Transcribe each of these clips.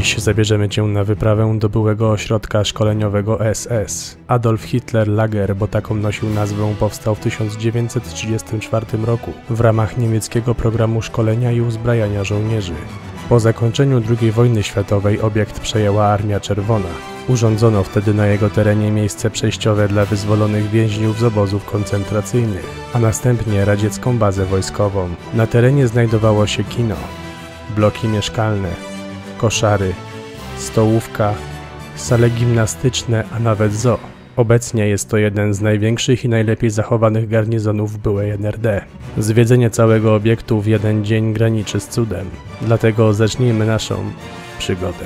Dziś zabierzemy Cię na wyprawę do byłego ośrodka szkoleniowego SS. Adolf Hitler Lager, bo taką nosił nazwę, powstał w 1934 roku w ramach niemieckiego programu szkolenia i uzbrajania żołnierzy. Po zakończeniu II wojny światowej obiekt przejęła Armia Czerwona. Urządzono wtedy na jego terenie miejsce przejściowe dla wyzwolonych więźniów z obozów koncentracyjnych, a następnie radziecką bazę wojskową. Na terenie znajdowało się kino, bloki mieszkalne, koszary, stołówka, sale gimnastyczne, a nawet zoo. Obecnie jest to jeden z największych i najlepiej zachowanych garnizonów byłej NRD. Zwiedzenie całego obiektu w jeden dzień graniczy z cudem. Dlatego zacznijmy naszą przygodę.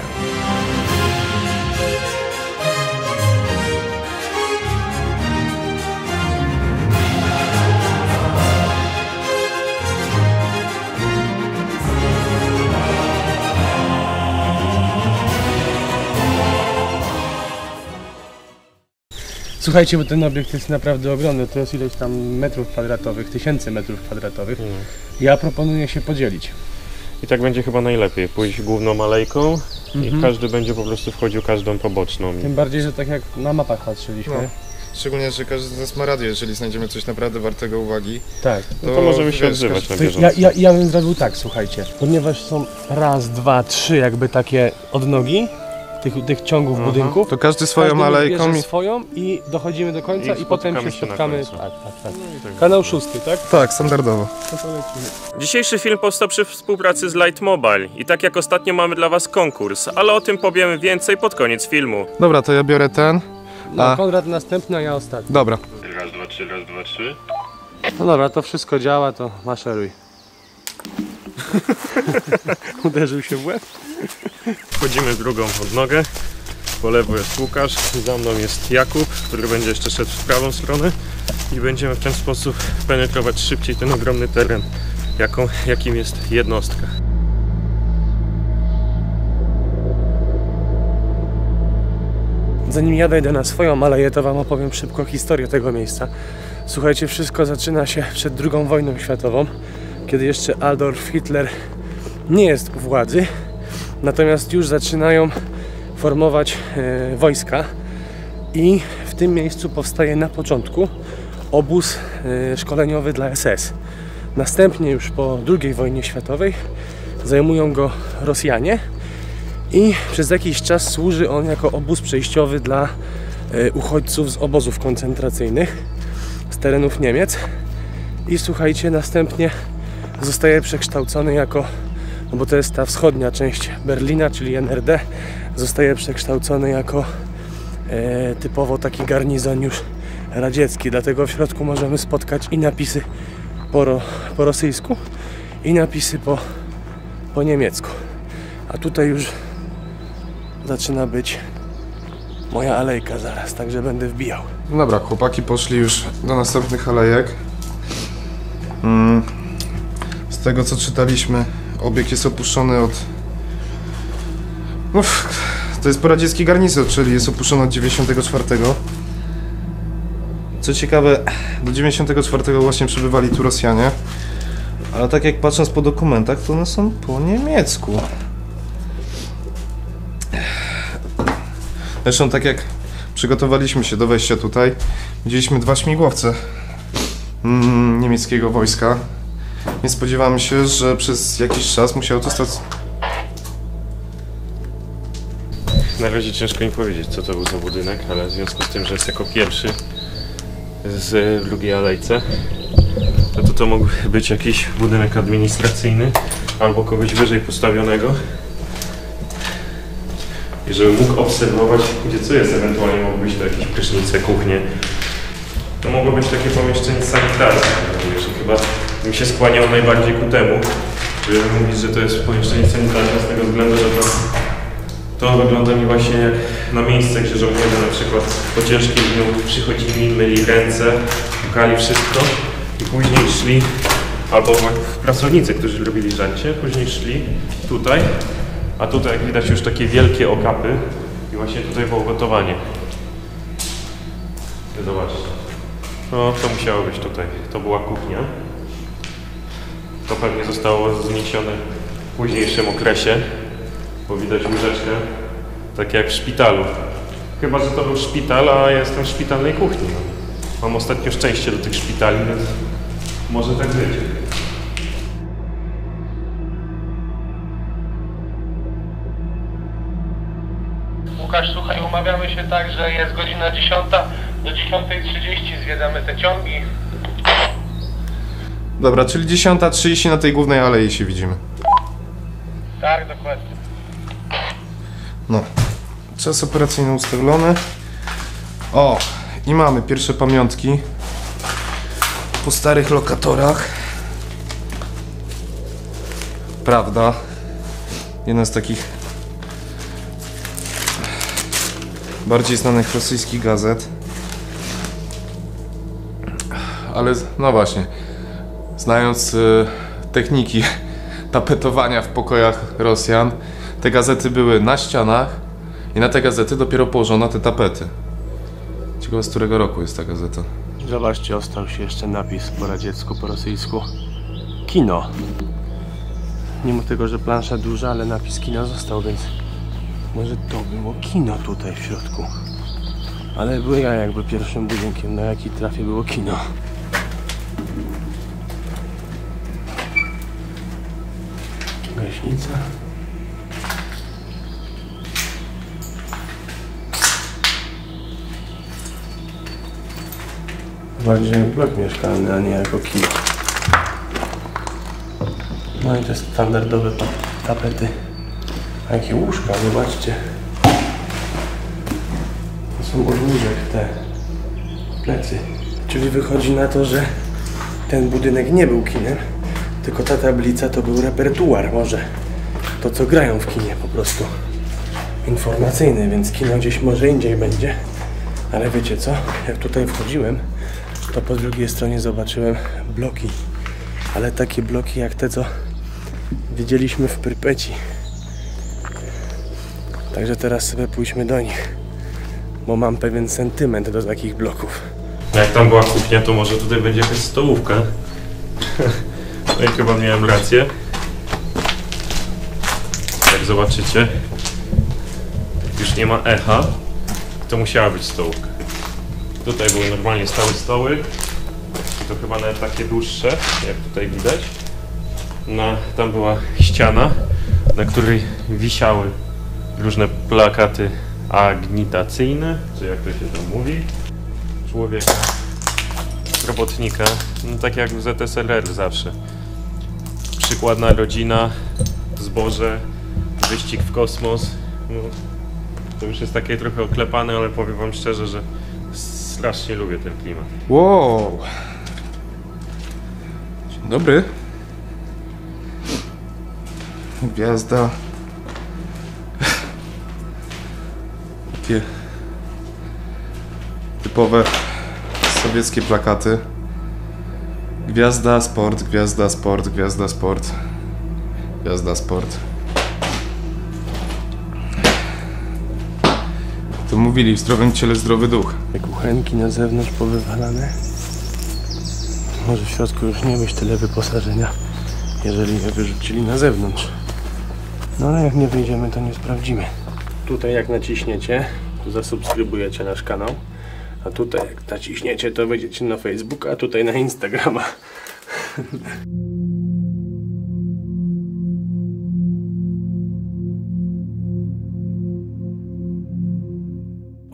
Słuchajcie, bo ten obiekt jest naprawdę ogromny, to jest ileś tam metrów kwadratowych, tysięcy metrów kwadratowych. Ja proponuję się podzielić. I tak będzie chyba najlepiej, pójść główną alejką i każdy będzie po prostu wchodził każdą poboczną. Tym bardziej, że tak jak na mapach patrzyliśmy. No. Szczególnie, że każdy z nas ma radio, jeżeli znajdziemy coś naprawdę wartego uwagi. Tak. No to możemy się odzywać na bieżąco. Ja bym zrobił tak, słuchajcie. Ponieważ są raz, dwa, trzy jakby takie odnogi tych ciągów budynków. To każdy swoją alejką bierze swoją i dochodzimy do końca i potem się spotkamy. Na końcu. Tak. Kanał 6, tak? Tak, standardowo. No to lecimy. Dzisiejszy film powstał przy współpracy z Light Mobile i tak jak ostatnio mamy dla Was konkurs, ale o tym powiemy więcej pod koniec filmu. Dobra, to ja biorę ten. No, Konrad następny, a ja ostatni. Dobra. Raz, dwa, trzy, raz, dwa, trzy. No dobra, to wszystko działa, to maszeruj. Uderzył się w łeb? Wchodzimy w drugą odnogę. Po lewo jest Łukasz, za mną jest Jakub, który będzie jeszcze szedł w prawą stronę i będziemy w ten sposób penetrować szybciej ten ogromny teren, jakim jest jednostka. Zanim ja wejdę na swoją aleję, to wam opowiem szybko historię tego miejsca. Słuchajcie, wszystko zaczyna się przed II wojną światową, kiedy jeszcze Adolf Hitler nie jest u władzy, natomiast już zaczynają formować wojska i w tym miejscu powstaje na początku obóz szkoleniowy dla SS. Następnie już po II wojnie światowej zajmują go Rosjanie i przez jakiś czas służy on jako obóz przejściowy dla uchodźców z obozów koncentracyjnych z terenów Niemiec i słuchajcie, następnie zostaje przekształcony jako, no bo to jest ta wschodnia część Berlina, czyli NRD, zostaje przekształcony jako typowo taki garnizon już radziecki, dlatego w środku możemy spotkać i napisy po rosyjsku i napisy po niemiecku, a tutaj już zaczyna być moja alejka zaraz, także będę wbijał. Dobra, chłopaki poszli już do następnych alejek. Z tego co czytaliśmy, obiekt jest opuszczony od... to jest poradziecki garnizon, czyli jest opuszczony od 94. Co ciekawe, do 94 właśnie przybywali tu Rosjanie. Ale tak jak patrząc po dokumentach, to one są po niemiecku. Zresztą tak jak przygotowaliśmy się do wejścia tutaj, widzieliśmy dwa śmigłowce niemieckiego wojska. Nie spodziewamy się, że przez jakiś czas musiał to stać... Na razie ciężko mi powiedzieć, co to był za budynek, ale w związku z tym, że jest jako pierwszy z drugiej alejce, to mógł być jakiś budynek administracyjny albo kogoś wyżej postawionego. I żeby mógł obserwować, gdzie co jest, ewentualnie mogły być to jakieś prysznice, kuchnie. To mogło być takie pomieszczenie sanitarne, że chyba mi się skłaniał najbardziej ku temu, żeby mówić, że to jest pomieszczenie sanitarne z tego względu, że to wygląda mi właśnie jak na miejsce, gdzie żołnierze na przykład po ciężkim dniu przychodzili, myli ręce, pukali wszystko i później szli, albo pracownicy, którzy robili żarcie, później szli tutaj, a tutaj jak widać już takie wielkie okapy i właśnie tutaj było gotowanie. Zobaczcie. No to musiało być tutaj, to była kuchnia. To pewnie zostało zniesione w późniejszym okresie. bo widać łóżeczkę, tak jak w szpitalu. Chyba że to był szpital, a ja jestem w szpitalnej kuchni. Mam ostatnio szczęście do tych szpitali, więc może tak być. Łukasz, słuchaj, umawiamy się tak, że jest godzina 10, do 10:30 zwiedzamy te ciągi. Dobra, czyli 10:30 na tej głównej alei się widzimy. Tak, dokładnie. No, czas operacyjny ustawiony. O, i mamy pierwsze pamiątki po starych lokatorach. Prawda, jedna z takich bardziej znanych rosyjskich gazet. Ale no właśnie, znając techniki tapetowania w pokojach Rosjan, te gazety były na ścianach i na te gazety dopiero położono te tapety. Ciekawe, z którego roku jest ta gazeta. Zobaczcie, ostał się jeszcze napis po radziecku, po rosyjsku. Kino. Mimo tego, że plansza duża, ale napis kino został, więc może to było kino tutaj w środku. Ale byłem ja jakby pierwszym budynkiem, na jaki trafię było kino. Gaśnica. Bardziej jak blok mieszkalny, a nie jako kino. No i te standardowe tapety. A jakie łóżka, zobaczcie. To są od łóżek te plecy. Czyli wychodzi na to, że ten budynek nie był kinem, tylko ta tablica to był repertuar, może to co grają w kinie po prostu. Informacyjny, więc kino gdzieś może indziej będzie. Ale wiecie co? Jak tutaj wchodziłem, to po drugiej stronie zobaczyłem bloki. Ale takie bloki jak te, co widzieliśmy w Prypeci. Także teraz sobie pójdźmy do nich, bo mam pewien sentyment do takich bloków. Jak tam była kuchnia, to może tutaj będzie jakaś stołówka. No i chyba miałem rację. Jak zobaczycie, już nie ma echa, to musiała być stołówka. Tutaj były normalnie stałe stoły. To chyba nawet takie dłuższe, jak tutaj widać. Tam była ściana, na której wisiały różne plakaty agitacyjne, czy jak to się tam mówi, człowieka, robotnika, no tak jak w ZSRR zawsze. Przykładna rodzina, zboże, wyścig w kosmos. No, to już jest takie trochę oklepane, ale powiem wam szczerze, że strasznie lubię ten klimat. Wow! Dzień dobry. Gwiazda. Takie typowe sowieckie plakaty. Gwiazda, sport, gwiazda, sport, gwiazda, sport. Gwiazda, sport. To mówili, w zdrowym ciele zdrowy duch. Te kuchenki na zewnątrz powywalane. Może w środku już nie być tyle wyposażenia, jeżeli je wyrzucili na zewnątrz. No ale jak nie wyjdziemy, to nie sprawdzimy. Tutaj jak naciśniecie, to zasubskrybujecie nasz kanał. A tutaj jak naciśniecie, to wejdziecie na Facebooka, a tutaj na Instagrama.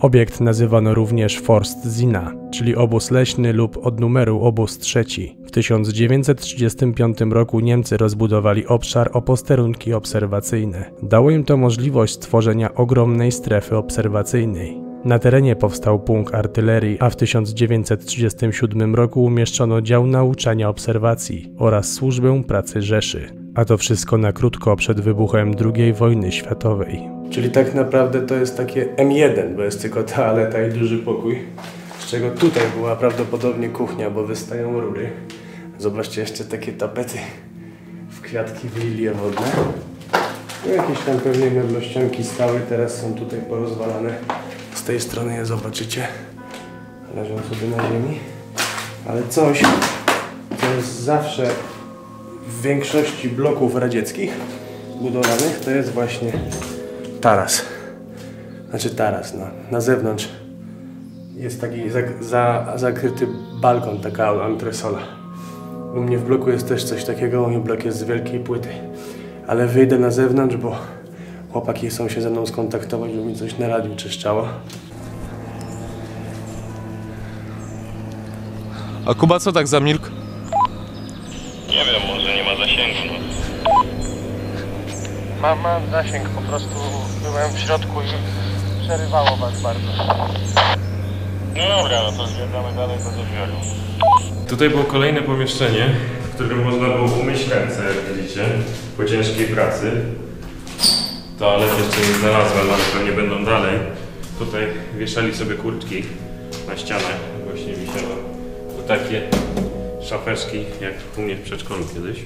Obiekt nazywano również Forst Zina, czyli obóz leśny lub od numeru obóz trzeci. W 1935 roku Niemcy rozbudowali obszar o posterunki obserwacyjne. Dało im to możliwość stworzenia ogromnej strefy obserwacyjnej. Na terenie powstał pułk artylerii, a w 1937 roku umieszczono dział nauczania obserwacji oraz służbę pracy Rzeszy. A to wszystko na krótko przed wybuchem II wojny światowej. Czyli tak naprawdę to jest takie M1, bo jest tylko toaleta i duży pokój. Z czego tutaj była prawdopodobnie kuchnia, bo wystają rury. Zobaczcie, jeszcze takie tapety w kwiatki w lilie wodne. No jakieś tam pewnie meblościanki stały, teraz są tutaj porozwalane. Z tej strony je zobaczycie. Leżą sobie na ziemi. Ale coś, co jest zawsze w większości bloków radzieckich, budowlanych to jest właśnie taras. Znaczy taras, no. Na zewnątrz jest taki zakryty balkon, taka antresola. U mnie w bloku jest też coś takiego, mój blok jest z wielkiej płyty. Ale wyjdę na zewnątrz, bo chłopaki chcą się ze mną skontaktować, żeby mi coś na radiu czyszczało. A Kuba co tak zamilkł? Nie wiem, może nie ma zasięgu. Mam zasięg, po prostu byłem w środku i przerywało was bardzo. No dobra, no to zwiedzamy dalej do odbioru. Tutaj było kolejne pomieszczenie, w którym można było umyć ręce, jak widzicie, po ciężkiej pracy. Toalet jeszcze nie znalazłem, ale pewnie będą dalej. Tutaj wieszali sobie kurtki na ścianach, właśnie wisiało. To takie szafeczki, jak u mnie w przedszkolu kiedyś.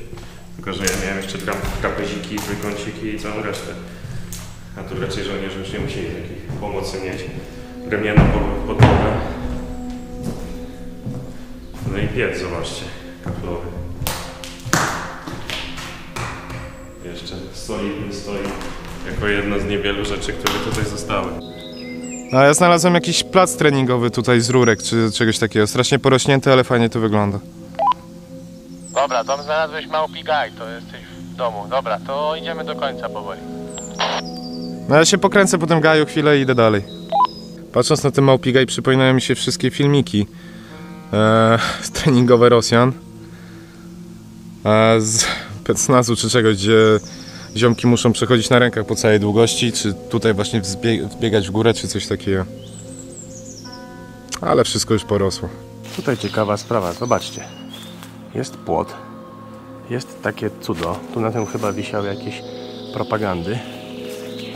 Tylko, że ja miałem jeszcze trapeziki, trójkąciki i całą resztę. A tu raczej żołnierze już nie musieli takiej pomocy mieć. Drewniana podłoga. No i piec, zobaczcie, kaflowy. Jeszcze solidny stoi, jako jedna z niewielu rzeczy, które tutaj zostały. No ja znalazłem jakiś plac treningowy tutaj z rurek, czy czegoś takiego. Strasznie porośnięty, ale fajnie to wygląda. Dobra, tam znalazłeś małpi gaj, to jesteś w domu. Dobra, to idziemy do końca powoli. No ja się pokręcę po tym gaju chwilę i idę dalej. Patrząc na ten małpi gaj, przypominają mi się wszystkie filmiki treningowe Rosjan. Z Specnazu czy czegoś, gdzie ziomki muszą przechodzić na rękach po całej długości, czy tutaj właśnie wbiegać w górę, czy coś takiego. Ale wszystko już porosło. Tutaj ciekawa sprawa, zobaczcie. Jest płot, jest takie cudo, tu na tym chyba wisiały jakieś propagandy,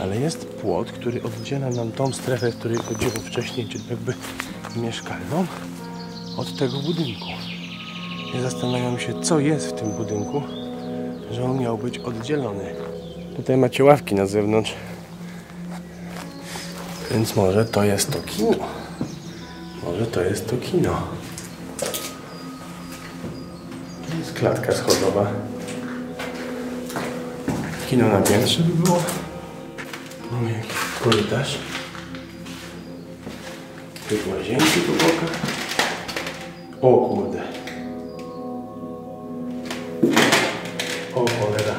ale jest płot, który oddziela nam tą strefę, w której chodziło wcześniej, czyli jakby mieszkalną, od tego budynku. Ja zastanawiam się, co jest w tym budynku, że on miał być oddzielony. Tutaj macie ławki na zewnątrz, więc może to jest to kino. Może to jest to kino. To jest klatka schodowa. Kino na piętrze by było. Mamy jakiś korytarz. Tu łazienki po bokach. O kurde. O cholera.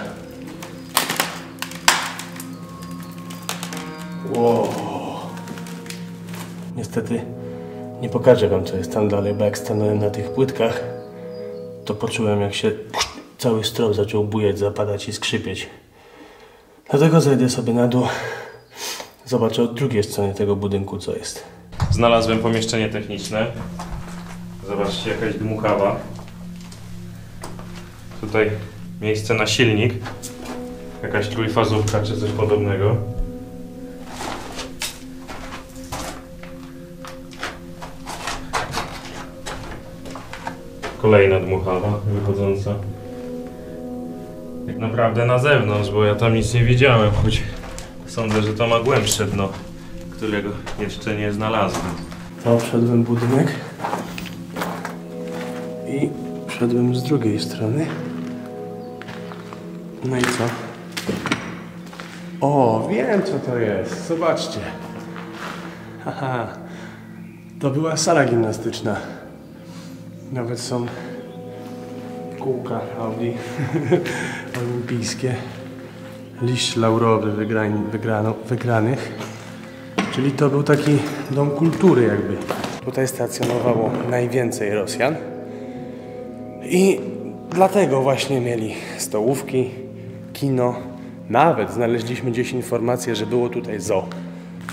Wow. Niestety nie pokażę wam, co jest tam dalej, bo jak stanąłem na tych płytkach, to poczułem, jak się cały strop zaczął bujać, zapadać i skrzypieć. Dlatego zejdę sobie na dół, zobaczę od drugiej strony tego budynku, co jest. Znalazłem pomieszczenie techniczne. Zobaczcie, jakaś dmuchawa. Tutaj miejsce na silnik. Jakaś trójfazówka czy coś podobnego. Kolejna dmuchawa wychodząca. Tak naprawdę na zewnątrz, bo ja tam nic nie widziałem, choć sądzę, że to ma głębsze dno, którego jeszcze nie znalazłem. Tam wszedłem budynek i wszedłem z drugiej strony. No i co? O, wiem, co to jest. Zobaczcie. Haha. To była sala gimnastyczna. Nawet są kółka Audi olimpijskie. Liść laurowy wygranych. Czyli to był taki dom kultury jakby. Tutaj stacjonowało najwięcej Rosjan. I dlatego właśnie mieli stołówki, kino. Nawet znaleźliśmy gdzieś informację, że było tutaj zoo.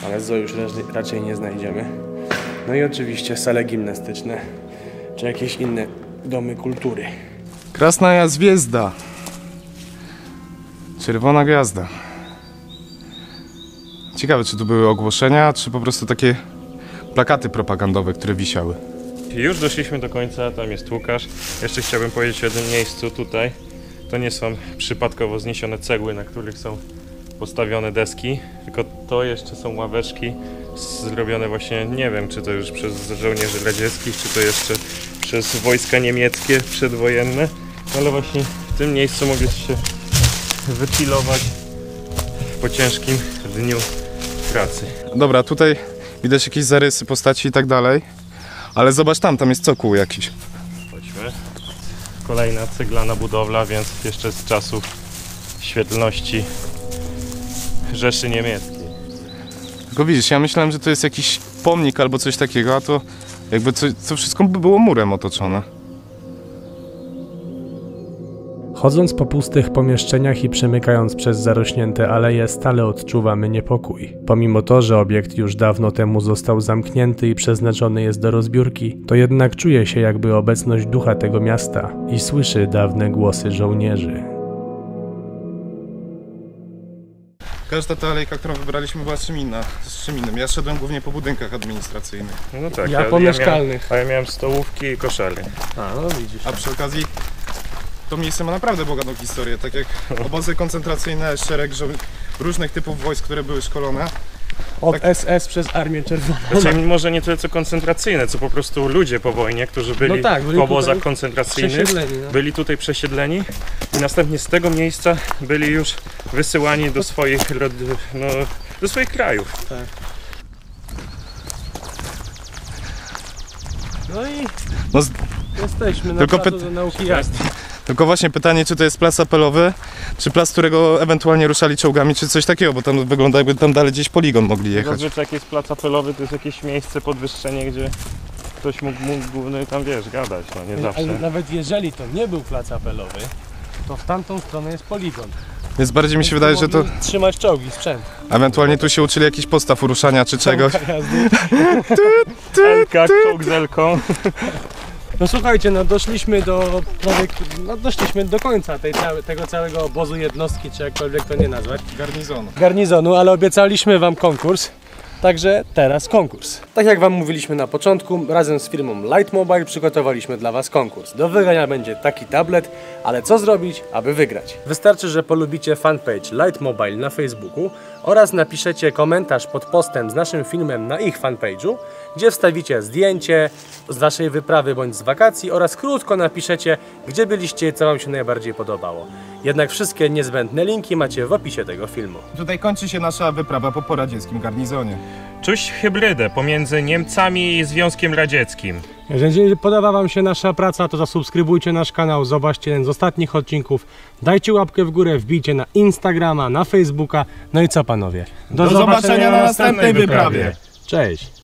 Ale zoo już raczej nie znajdziemy. No i oczywiście sale gimnastyczne, czy jakieś inne domy kultury. Krasnaja Zwiezda. Czerwona gwiazda. Ciekawe, czy tu były ogłoszenia, czy po prostu takie plakaty propagandowe, które wisiały. Już doszliśmy do końca, tam jest Łukasz. Jeszcze chciałbym powiedzieć o jednym miejscu tutaj. To nie są przypadkowo zniesione cegły, na których są postawione deski, tylko to jeszcze są ławeczki zrobione właśnie, nie wiem, czy to już przez żołnierzy radzieckich, czy to jeszcze przez wojska niemieckie przedwojenne, ale właśnie w tym miejscu mogę się wychillować po ciężkim dniu pracy. Dobra, tutaj widać jakieś zarysy postaci i tak dalej. Ale zobacz tam jest cokół jakiś. Chodźmy. Kolejna ceglana budowla, więc jeszcze z czasów świetlności Rzeszy Niemieckiej. Tylko widzisz, ja myślałem, że to jest jakiś pomnik albo coś takiego, a to jakby to wszystko by było murem otoczone. Chodząc po pustych pomieszczeniach i przemykając przez zarośnięte aleje, stale odczuwamy niepokój. Pomimo to, że obiekt już dawno temu został zamknięty i przeznaczony jest do rozbiórki, to jednak czuje się jakby obecność ducha tego miasta i słyszy dawne głosy żołnierzy. Każda ta alejka, którą wybraliśmy, była z czym innym. Ja szedłem głównie po budynkach administracyjnych. No tak, Ja po mieszkalnych. A ja miałem stołówki i koszary. A, no widzisz. A przy okazji to miejsce ma naprawdę bogatą historię, tak jak obozy koncentracyjne, szereg różnych typów wojsk, które były szkolone. Od SS przez Armię Czerwoną. Znaczy, może nie tyle co koncentracyjne, co po prostu ludzie po wojnie, którzy byli, byli w obozach koncentracyjnych, przesiedleni, byli tutaj przesiedleni i następnie z tego miejsca byli już wysyłani do swoich, do swoich krajów. Tak. No i jesteśmy na Tylko placu do nauki jazdy. Tylko właśnie pytanie, czy to jest plac apelowy, czy plac, którego ewentualnie ruszali czołgami, czy coś takiego, bo tam wygląda, jakby tam dalej gdzieś poligon mogli jechać. Zazwyczaj jak jest plac apelowy, to jest jakieś miejsce, podwyższenie, gdzie ktoś mógł tam, wiesz, gadać, no nie zawsze. Ale nawet jeżeli to nie był plac apelowy, to w tamtą stronę jest poligon. Więc bardziej mi się wydaje, że to trzymać czołgi, sprzęt. ewentualnie tu się uczyli jakiś postaw uruszania czy czegoś. Elka, czołg z Elką. No słuchajcie, doszliśmy do końca tego całego obozu, jednostki, czy jakkolwiek to nie nazwać. Garnizonu, ale obiecaliśmy wam konkurs. Także teraz konkurs. Tak jak wam mówiliśmy na początku, razem z firmą Light Mobile przygotowaliśmy dla was konkurs. Do wygrania będzie taki tablet, ale co zrobić, aby wygrać? Wystarczy, że polubicie fanpage Light Mobile na Facebooku oraz napiszecie komentarz pod postem z naszym filmem na ich fanpage'u, gdzie wstawicie zdjęcie z waszej wyprawy bądź z wakacji oraz krótko napiszecie, gdzie byliście i co wam się najbardziej podobało. Jednak wszystkie niezbędne linki macie w opisie tego filmu. Tutaj kończy się nasza wyprawa po poradzieckim garnizonie. Czuć hybrydę pomiędzy Niemcami i Związkiem Radzieckim. Jeżeli podoba wam się nasza praca, to zasubskrybujcie nasz kanał, zobaczcie jeden z ostatnich odcinków, dajcie łapkę w górę, wbijcie na Instagrama, na Facebooka. No i co panowie? Do zobaczenia na następnej wyprawie. Cześć!